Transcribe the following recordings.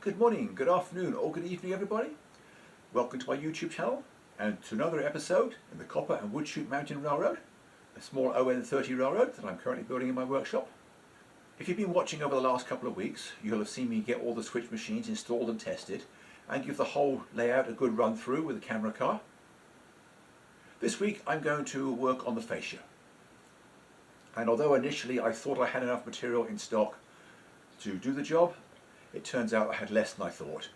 Good morning, good afternoon, or good evening, everybody. Welcome to my YouTube channel and to another episode in the Copper and Wood Chute Mountain Railroad, a small ON30 railroad that I'm currently building in my workshop. If you've been watching over the last couple of weeks, you'll have seen me get all the switch machines installed and tested and give the whole layout a good run through with the camera car. This week I'm going to work on the fascia. And although initially I thought I had enough material in stock to do the job, it turns out I had less than I thought.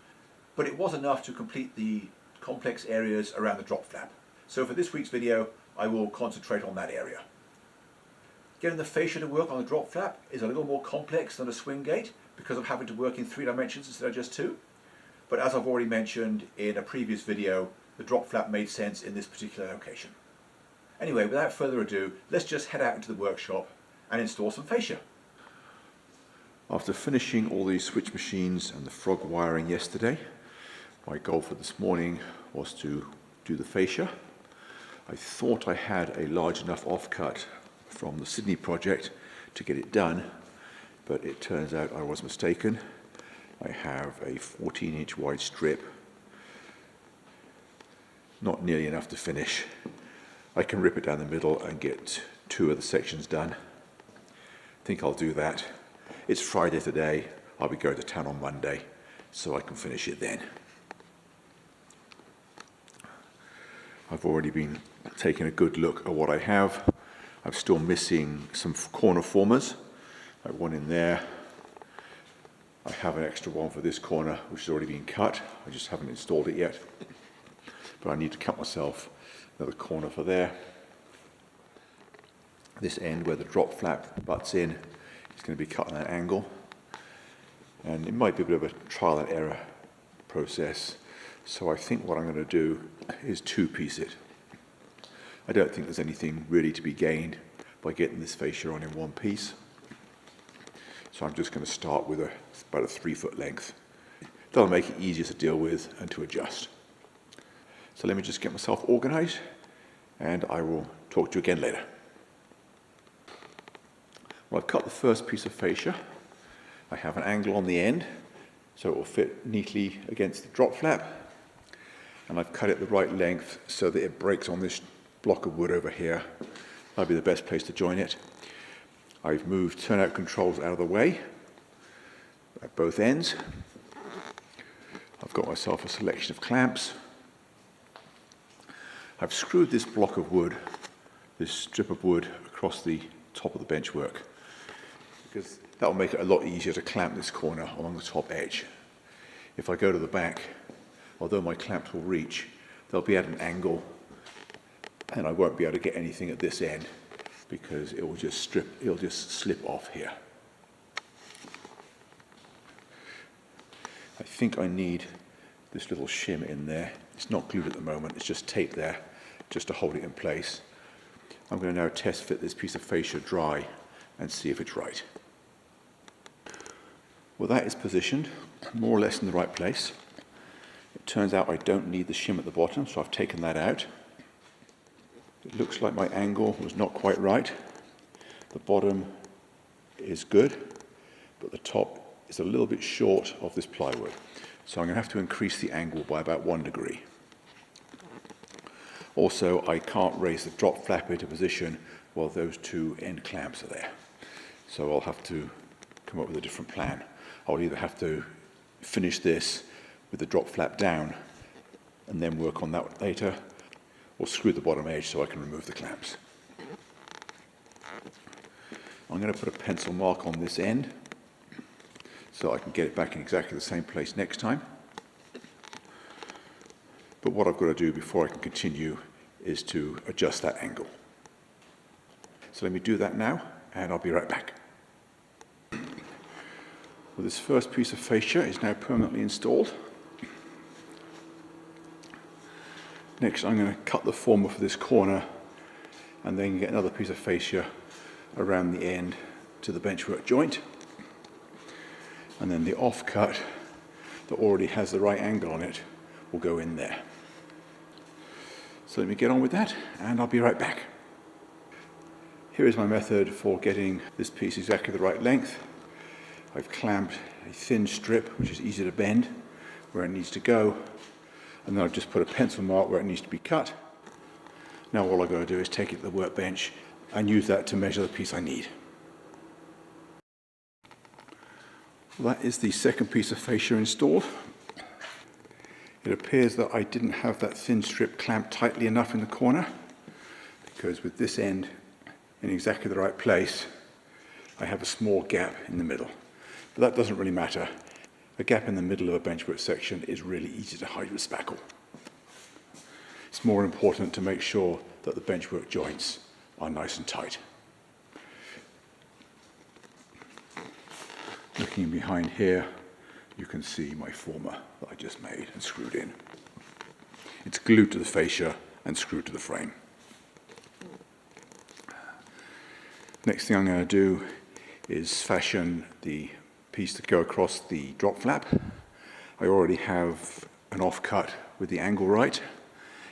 But it was enough to complete the complex areas around the drop flap. So for this week's video, I will concentrate on that area. Getting the fascia to work on the drop flap is a little more complex than a swing gate because of having to work in 3 dimensions instead of just 2. But as I've already mentioned in a previous video, the drop flap made sense in this particular location. Anyway, without further ado, let's just head out into the workshop and install some fascia. After finishing all these switch machines and the frog wiring yesterday, my goal for this morning was to do the fascia. I thought I had a large enough offcut from the Sydney project to get it done, but it turns out I was mistaken. I have a 14-inch wide strip, not nearly enough to finish. I can rip it down the middle and get 2 of the sections done. I think I'll do that. It's Friday today. I'll be going to town on Monday, so I can finish it then. I've already been taking a good look at what I have. I'm still missing some corner formers, like one in there. I have an extra one for this corner, which has already been cut. I just haven't installed it yet. But I need to cut myself another corner for there. This end where the drop flap butts in, it's going to be cut on an angle, and it might be a bit of a trial and error process, so I think what I'm going to do is 2-piece it. I don't think there's anything really to be gained by getting this fascia on in 1 piece, so I'm just going to start with about a 3-foot length. That'll make it easier to deal with and to adjust. So let me just get myself organized and I will talk to you again later. Well, I've cut the first piece of fascia. I have an angle on the end, so it will fit neatly against the drop flap. And I've cut it the right length so that it breaks on this block of wood over here. That'll be the best place to join it. I've moved turnout controls out of the way at both ends. I've got myself a selection of clamps. I've screwed this block of wood, this strip of wood, across the top of the benchwork, because that will make it a lot easier to clamp this corner along the top edge. If I go to the back, although my clamps will reach, they'll be at an angle and I won't be able to get anything at this end because it'll just slip off here. I think I need this little shim in there. It's not glued at the moment, it's just taped there just to hold it in place. I'm going to now test fit this piece of fascia dry and see if it's right. Well, that is positioned more or less in the right place. It turns out I don't need the shim at the bottom, so I've taken that out. It looks like my angle was not quite right. The bottom is good, but the top is a little bit short of this plywood. So I'm going to have to increase the angle by about 1 degree. Also, I can't raise the drop flap into position while those 2 end clamps are there. So I'll have to come up with a different plan. I'll either have to finish this with the drop flap down and then work on that later, or screw the bottom edge so I can remove the clamps. I'm going to put a pencil mark on this end so I can get it back in exactly the same place next time. But what I've got to do before I can continue is to adjust that angle. So let me do that now and I'll be right back. Well, this first piece of fascia is now permanently installed. Next I'm going to cut the former for this corner and then get another piece of fascia around the end to the benchwork joint. And then the offcut that already has the right angle on it will go in there. So let me get on with that and I'll be right back. Here is my method for getting this piece exactly the right length. I've clamped a thin strip, which is easy to bend, where it needs to go, and then I've just put a pencil mark where it needs to be cut. Now all I've got to do is take it to the workbench and use that to measure the piece I need. Well, that is the second piece of fascia installed. It appears that I didn't have that thin strip clamped tightly enough in the corner, because with this end in exactly the right place, I have a small gap in the middle. But that doesn't really matter. A gap in the middle of a benchwork section is really easy to hide with spackle. It's more important to make sure that the benchwork joints are nice and tight. Looking behind here, you can see my former that I just made and screwed in. It's glued to the fascia and screwed to the frame. Next thing I'm going to do is fashion the piece to go across the drop flap. I already have an offcut with the angle right.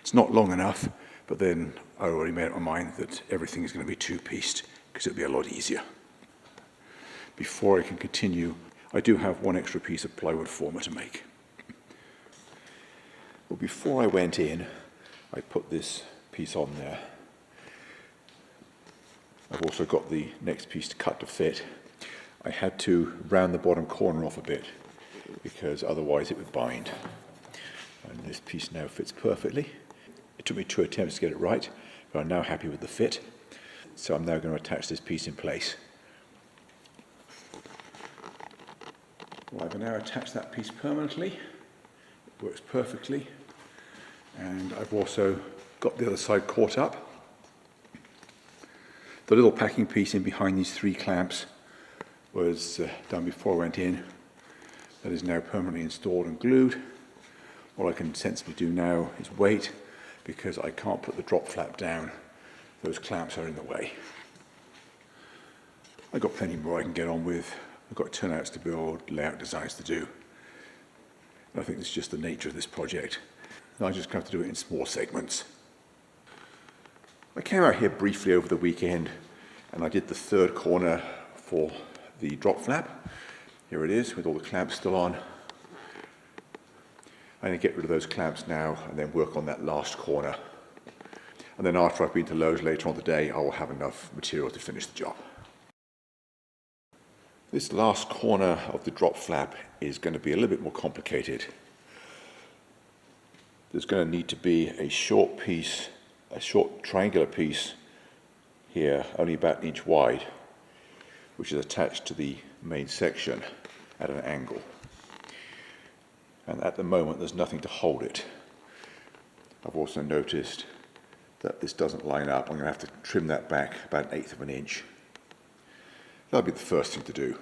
It's not long enough, but then I already made up my mind that everything is going to be two-pieced because it'll be a lot easier. Before I can continue, I do have one extra piece of plywood former to make. Well, before I went in, I put this piece on there. I've also got the next piece to cut to fit. I had to round the bottom corner off a bit because otherwise it would bind. And this piece now fits perfectly. It took me 2 attempts to get it right, but I'm now happy with the fit. So I'm now going to attach this piece in place. Well, I've now attached that piece permanently. It works perfectly. And I've also got the other side caught up. The little packing piece in behind these 3 clamps was done before I went in. That is now permanently installed and glued. All I can sensibly do now is wait, because I can't put the drop flap down. Those clamps are in the way. I've got plenty more I can get on with. I've got turnouts to build, layout designs to do. And I think it's just the nature of this project. And I just have to do it in small segments. I came out here briefly over the weekend and I did the 3rd corner for the drop flap. Here it is with all the clamps still on. I'm going to get rid of those clamps now and then work on that last corner. And then after I've been to Lowe's later on today, I will have enough material to finish the job. This last corner of the drop flap is going to be a little bit more complicated. There's going to need to be a short piece, a short triangular piece here, only about 1 inch wide, which is attached to the main section at an angle. And at the moment there's nothing to hold it. I've also noticed that this doesn't line up. I'm going to have to trim that back about 1/8 of an inch. That'll be the first thing to do,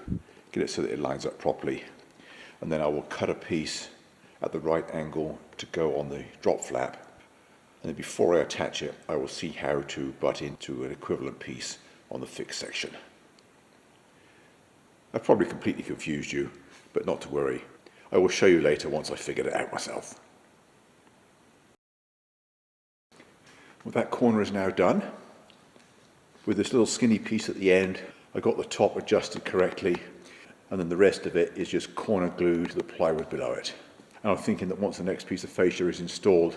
get it so that it lines up properly. And then I will cut a piece at the right angle to go on the drop flap. And then before I attach it, I will see how to butt into an equivalent piece on the fixed section. I've probably completely confused you, but not to worry. I will show you later once I've figured it out myself. Well, that corner is now done. With this little skinny piece at the end, I got the top adjusted correctly, and then the rest of it is just corner glued to the plywood below it. And I'm thinking that once the next piece of fascia is installed,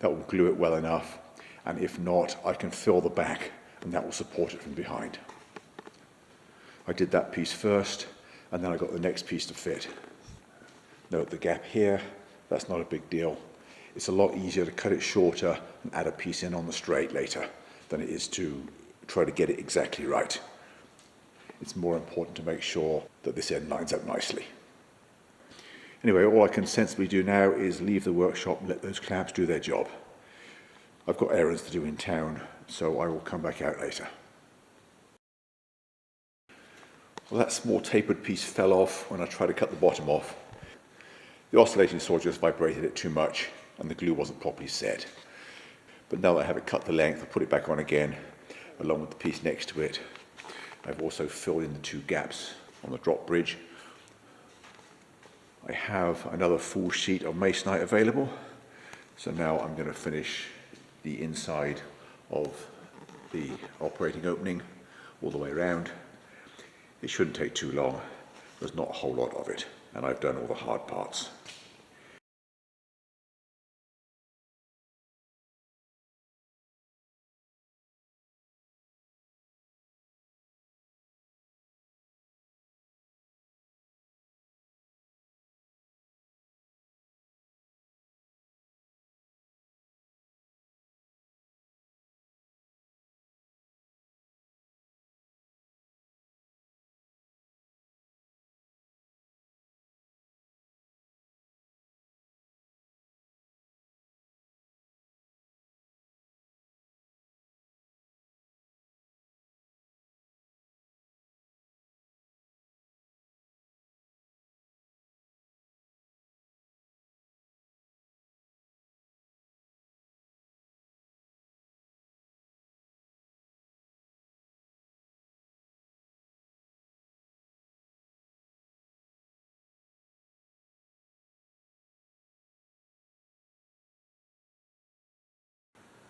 that will glue it well enough, and if not, I can fill the back and that will support it from behind. I did that piece first, and then I got the next piece to fit. Note the gap here, that's not a big deal. It's a lot easier to cut it shorter and add a piece in on the straight later than it is to try to get it exactly right. It's more important to make sure that this end lines up nicely. Anyway, all I can sensibly do now is leave the workshop and let those clamps do their job. I've got errands to do in town, so I will come back out later. Well, that small tapered piece fell off when I tried to cut the bottom off. The oscillating saw just vibrated it too much and the glue wasn't properly set. But now that I have it cut the length, I'll put it back on again, along with the piece next to it. I've also filled in the 2 gaps on the drop bridge. I have another full sheet of masonite available, so now I'm going to finish the inside of the operating opening all the way around. It shouldn't take too long, there's not a whole lot of it, and I've done all the hard parts.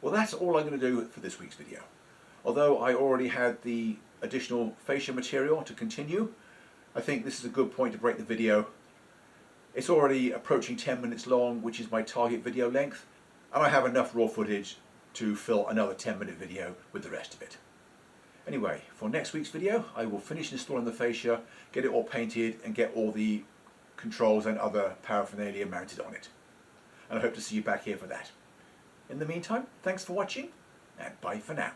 Well, that's all I'm going to do for this week's video. Although I already had the additional fascia material to continue, I think this is a good point to break the video. It's already approaching 10 minutes long, which is my target video length, and I have enough raw footage to fill another 10-minute video with the rest of it. Anyway, for next week's video, I will finish installing the fascia, get it all painted, and get all the controls and other paraphernalia mounted on it. And I hope to see you back here for that. In the meantime, thanks for watching, and bye for now.